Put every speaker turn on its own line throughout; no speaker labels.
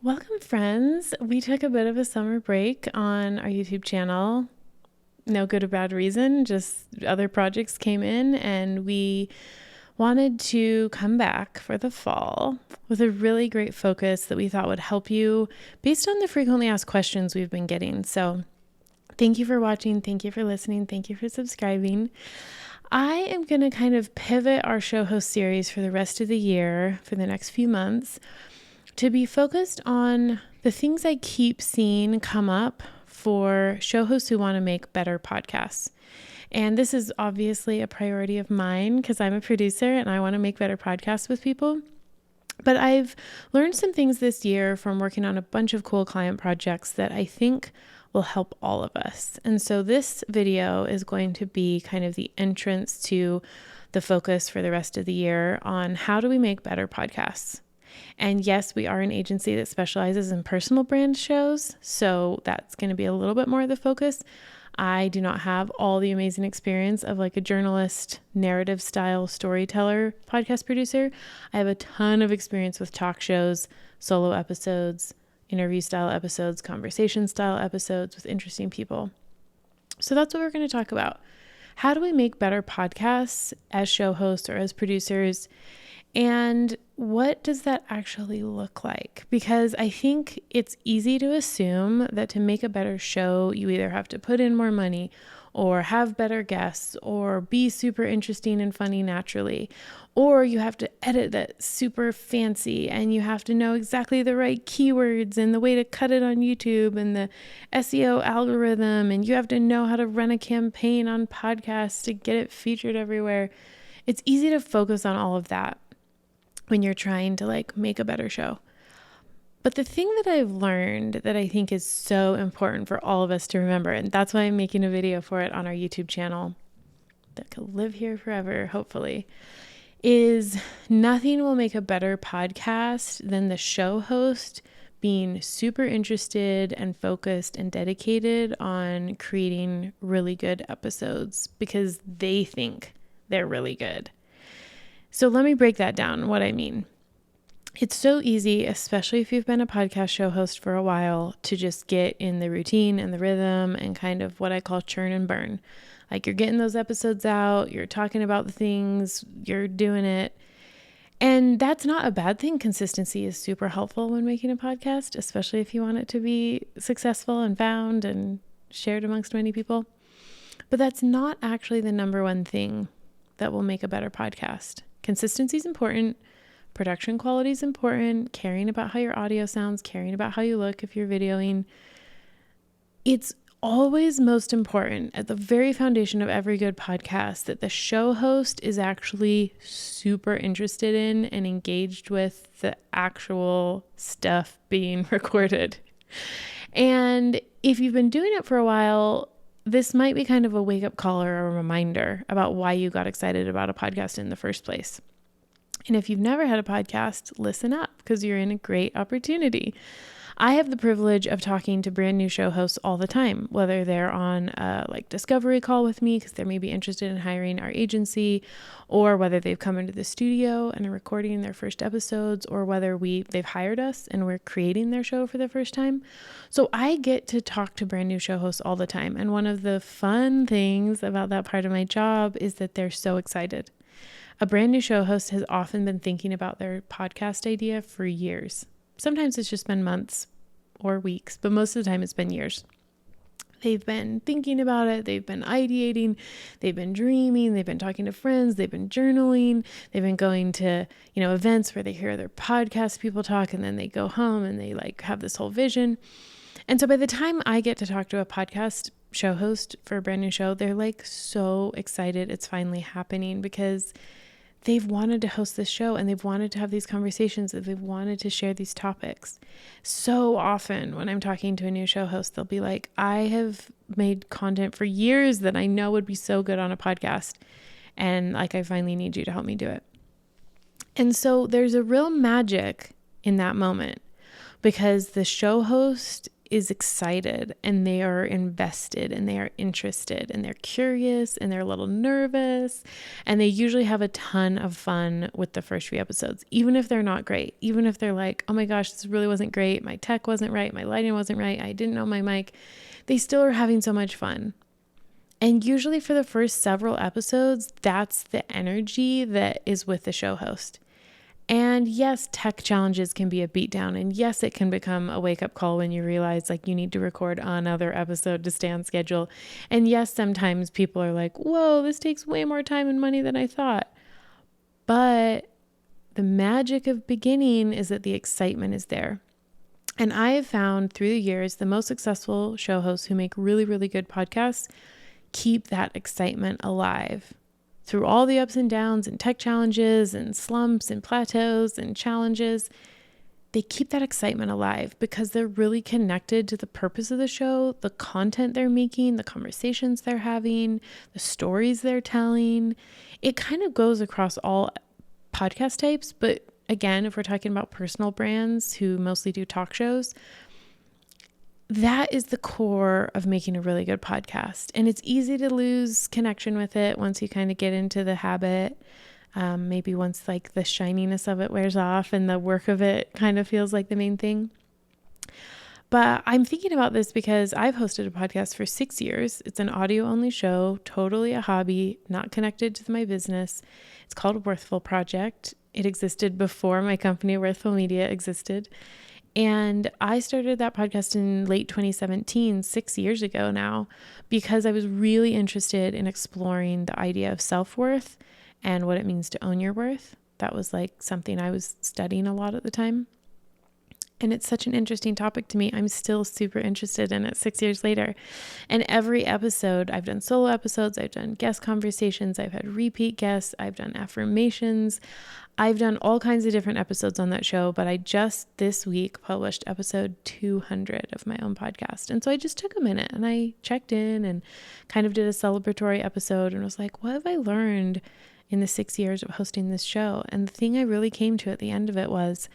Welcome, friends. We took a bit of a summer break on our YouTube channel. No good or bad reason, just other projects came in and we wanted to come back for the fall with a really great focus that we thought would help you based on the frequently asked questions we've been getting. So thank you for watching. Thank you for listening. Thank you for subscribing. I am going to kind of pivot our show host series for the rest of the year, for the next few months, to be focused on the things I keep seeing come up for show hosts who want to make better podcasts. And this is obviously a priority of mine because I'm a producer and I want to make better podcasts with people. But I've learned some things this year from working on a bunch of cool client projects that I think will help all of us. And so this video is going to be kind of the entrance to the focus for the rest of the year on how do we make better podcasts. And yes, we are an agency that specializes in personal brand shows, so that's going to be a little bit more of the focus. I do not have all the amazing experience of like a journalist, narrative style storyteller, podcast producer. I have a ton of experience with talk shows, solo episodes, interview style episodes, conversation style episodes with interesting people. So that's what we're going to talk about. How do we make better podcasts as show hosts or as producers? And what does that actually look like? Because I think it's easy to assume that to make a better show, you either have to put in more money or have better guests or be super interesting and funny naturally, or you have to edit it super fancy and you have to know exactly the right keywords and the way to cut it on YouTube and the SEO algorithm, and you have to know how to run a campaign on podcasts to get it featured everywhere. It's easy to focus on all of that when you're trying to like make a better show. But the thing that I've learned that I think is so important for all of us to remember, and that's why I'm making a video for it on our YouTube channel that could live here forever, hopefully, is nothing will make a better podcast than the show host being super interested and focused and dedicated on creating really good episodes because they think they're really good. So let me break that down, what I mean. It's so easy, especially if you've been a podcast show host for a while, to just get in the routine and the rhythm and kind of what I call churn and burn. Like you're getting those episodes out, you're talking about the things, you're doing it. And that's not a bad thing. Consistency is super helpful when making a podcast, especially if you want it to be successful and found and shared amongst many people. But that's not actually the number one thing that will make a better podcast. Consistency is important. Production quality is important. Caring about how your audio sounds, caring about how you look if you're videoing. It's always most important at the very foundation of every good podcast that the show host is actually super interested in and engaged with the actual stuff being recorded. And if you've been doing it for a while, this might be kind of a wake-up call or a reminder about why you got excited about a podcast in the first place. And if you've never had a podcast, listen up because you're in a great opportunity. I have the privilege of talking to brand new show hosts all the time, whether they're on a discovery call with me because they may be interested in hiring our agency, or whether they've come into the studio and are recording their first episodes, or whether they've hired us and we're creating their show for the first time. So I get to talk to brand new show hosts all the time. And one of the fun things about that part of my job is that they're so excited. A brand new show host has often been thinking about their podcast idea for years. Sometimes it's just been months or weeks, but most of the time it's been years. They've been thinking about it. They've been ideating. They've been dreaming. They've been talking to friends. They've been journaling. They've been going to, events where they hear other podcast people talk, and then they go home and they have this whole vision. And so by the time I get to talk to a podcast show host for a brand new show, they're so excited it's finally happening because they've wanted to host this show and they've wanted to have these conversations and they've wanted to share these topics. So often when I'm talking to a new show host, they'll be like, I have made content for years that I know would be so good on a podcast. And I finally need you to help me do it. And so there's a real magic in that moment because the show host is excited and they are invested and they are interested and they're curious and they're a little nervous, and they usually have a ton of fun with the first few episodes, even if they're not great, even if they're like, oh my gosh, this really wasn't great, my tech wasn't right, my lighting wasn't right, I didn't know my mic. They still are having so much fun. And usually for the first several episodes, that's the energy that is with the show host. And yes, tech challenges can be a beatdown. And yes, it can become a wake-up call when you realize like you need to record another episode to stay on schedule. And yes, sometimes people are like, whoa, this takes way more time and money than I thought. But the magic of beginning is that the excitement is there. And I have found through the years, the most successful show hosts who make really, really good podcasts keep that excitement alive. Through all the ups and downs and tech challenges and slumps and plateaus and challenges, they keep that excitement alive because they're really connected to the purpose of the show, the content they're making, the conversations they're having, the stories they're telling. It kind of goes across all podcast types, but again, if we're talking about personal brands who mostly do talk shows, that is the core of making a really good podcast. And it's easy to lose connection with it once you kind of get into the habit. Maybe once like the shininess of it wears off and the work of it kind of feels like the main thing. But I'm thinking about this because I've hosted a podcast for 6 years. It's an audio only show, totally a hobby, not connected to my business. It's called Worthful Project. It existed before my company, Worthful Media, existed. And I started that podcast in late 2017, 6 years ago now, because I was really interested in exploring the idea of self-worth and what it means to own your worth. That was like something I was studying a lot at the time. And it's such an interesting topic to me. I'm still super interested in it 6 years later. And every episode, I've done solo episodes, I've done guest conversations, I've had repeat guests, I've done affirmations. I've done all kinds of different episodes on that show, but I just this week published episode 200 of my own podcast. And so I just took a minute and I checked in and kind of did a celebratory episode and was like, what have I learned in the 6 years of hosting this show? And the thing I really came to at the end of it was,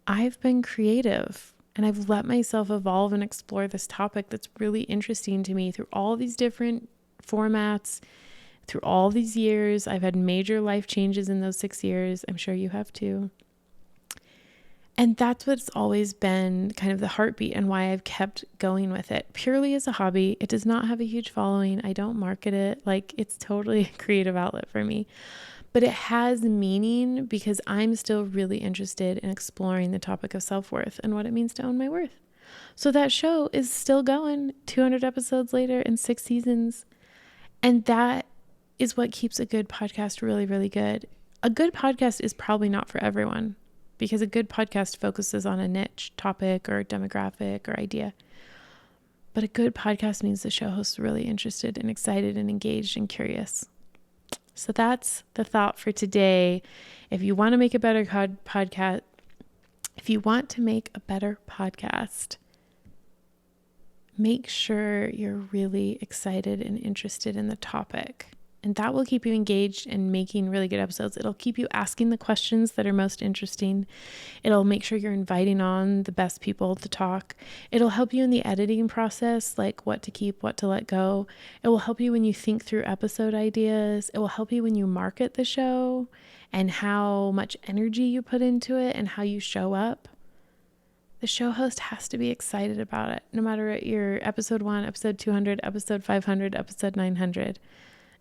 I've been creative and I've let myself evolve and explore this topic that's really interesting to me through all these different formats. Through all these years, I've had major life changes in those 6 years. I'm sure you have too. And that's what's always been kind of the heartbeat and why I've kept going with it. Purely as a hobby. It does not have a huge following. I don't market it. Like, it's totally a creative outlet for me. But it has meaning because I'm still really interested in exploring the topic of self-worth and what it means to own my worth. So that show is still going 200 episodes later in 6 seasons. And that is what keeps a good podcast really, really good. A good podcast is probably not for everyone because a good podcast focuses on a niche topic or demographic or idea. But a good podcast means the show host is really interested and excited and engaged and curious. So that's the thought for today. If you want to make a better podcast, make sure you're really excited and interested in the topic. And that will keep you engaged and making really good episodes. It'll keep you asking the questions that are most interesting. It'll make sure you're inviting on the best people to talk. It'll help you in the editing process, like what to keep, what to let go. It will help you when you think through episode ideas. It will help you when you market the show and how much energy you put into it and how you show up. The show host has to be excited about it, no matter what your episode 1, episode 200, episode 500, episode 900.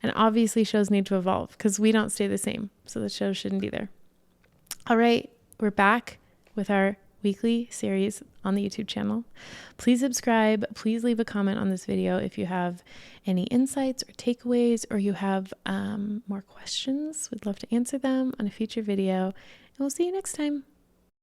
And obviously shows need to evolve because we don't stay the same. So the show shouldn't be there. All right, we're back with our weekly series on the YouTube channel. Please subscribe. Please leave a comment on this video if you have any insights or takeaways or you have more questions. We'd love to answer them on a future video. And we'll see you next time.